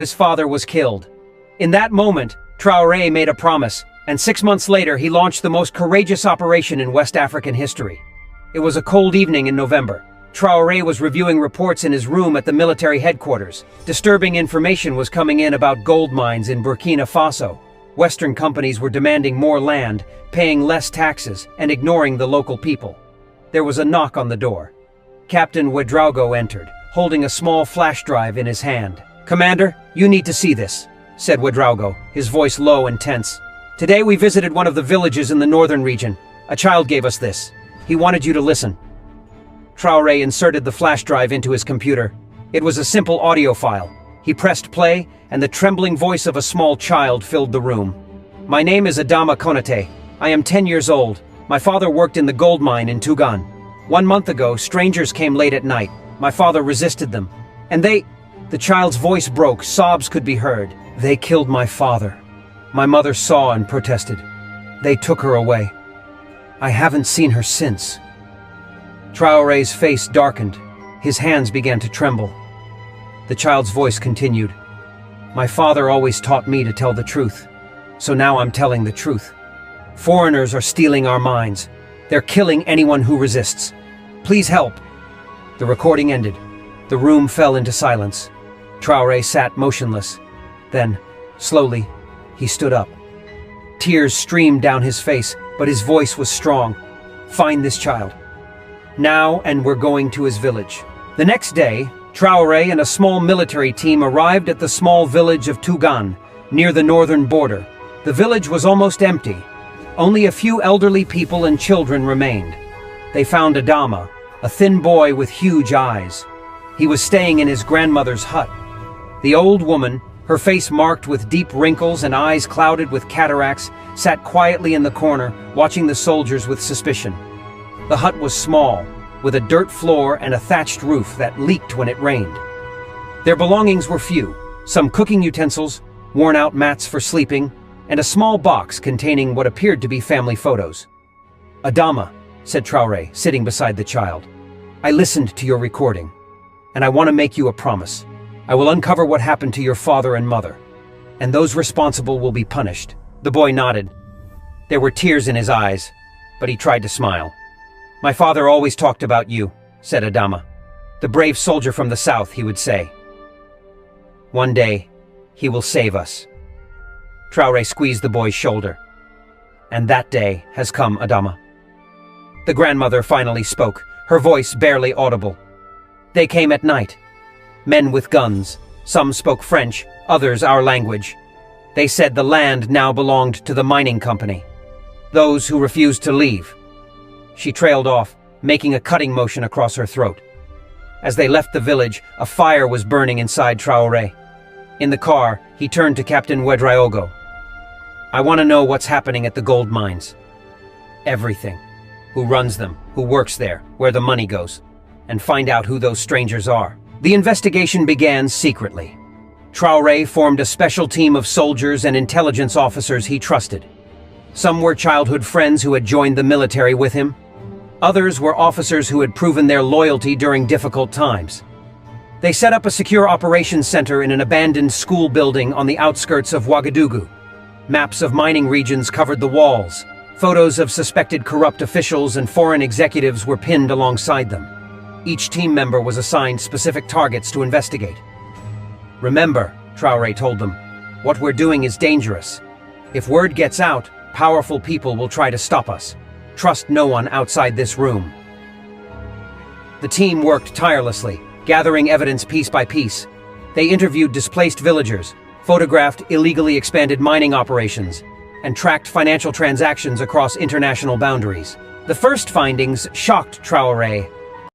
His father was killed. In that moment, Troure made a promise, and 6 months later he launched the most courageous operation in West African history. It was a cold evening in November. Troure was reviewing reports in his room at the military headquarters. Disturbing information was coming in about gold mines in Burkina Faso. Western companies were demanding more land, paying less taxes, and ignoring the local people. There was a knock on the door. Captain Ouedraogo entered, holding a small flash drive in his hand. "Commander, you need to see this," said Ouedraogo, his voice low and tense. "Today we visited one of the villages in the northern region. A child gave us this. He wanted you to listen." Troure inserted the flash drive into his computer. It was a simple audio file. He pressed play, and the trembling voice of a small child filled the room. "My name is Adama Konate. I am 10 years old. My father worked in the gold mine in Tougan. 1 month ago, strangers came late at night. My father resisted them. And they..." The child's voice broke, sobs could be heard. "They killed my father. My mother saw and protested. They took her away. I haven't seen her since." Troure's face darkened. His hands began to tremble. The child's voice continued. "My father always taught me to tell the truth. So now I'm telling the truth. Foreigners are stealing our mines. They're killing anyone who resists. Please help." The recording ended. The room fell into silence. Troure sat motionless. Then, slowly, he stood up. Tears streamed down his face, but his voice was strong. "Find this child. Now, and we're going to his village." The next day, Troure and a small military team arrived at the small village of Tougan, near the northern border. The village was almost empty. Only a few elderly people and children remained. They found Adama, a thin boy with huge eyes. He was staying in his grandmother's hut. The old woman, her face marked with deep wrinkles and eyes clouded with cataracts, sat quietly in the corner, watching the soldiers with suspicion. The hut was small, with a dirt floor and a thatched roof that leaked when it rained. Their belongings were few: some cooking utensils, worn-out mats for sleeping, and a small box containing what appeared to be family photos. "Adama," said Troure, sitting beside the child, "I listened to your recording, and I want to make you a promise. I will uncover what happened to your father and mother, and those responsible will be punished." The boy nodded. There were tears in his eyes, but he tried to smile. "My father always talked about you," said Adama. "The brave soldier from the south," he would say. "One day, he will save us." Troure squeezed the boy's shoulder. "And that day has come, Adama." The grandmother finally spoke, her voice barely audible. "They came at night. Men with guns. Some spoke French, others our language. They said the land now belonged to the mining company. Those who refused to leave." She trailed off, making a cutting motion across her throat. As they left the village, a fire was burning inside Troure. In the car, he turned to Captain Ouedraogo. "I want to know what's happening at the gold mines. Everything. Who runs them, who works there, where the money goes, and find out who those strangers are." The investigation began secretly. Troure formed a special team of soldiers and intelligence officers he trusted. Some were childhood friends who had joined the military with him. Others were officers who had proven their loyalty during difficult times. They set up a secure operations center in an abandoned school building on the outskirts of Ouagadougou. Maps of mining regions covered the walls. Photos of suspected corrupt officials and foreign executives were pinned alongside them. Each team member was assigned specific targets to investigate. "Remember," Troure told them, "what we're doing is dangerous. If word gets out, powerful people will try to stop us. Trust no one outside this room." The team worked tirelessly, gathering evidence piece by piece. They interviewed displaced villagers, photographed illegally expanded mining operations, and tracked financial transactions across international boundaries. The first findings shocked Troure.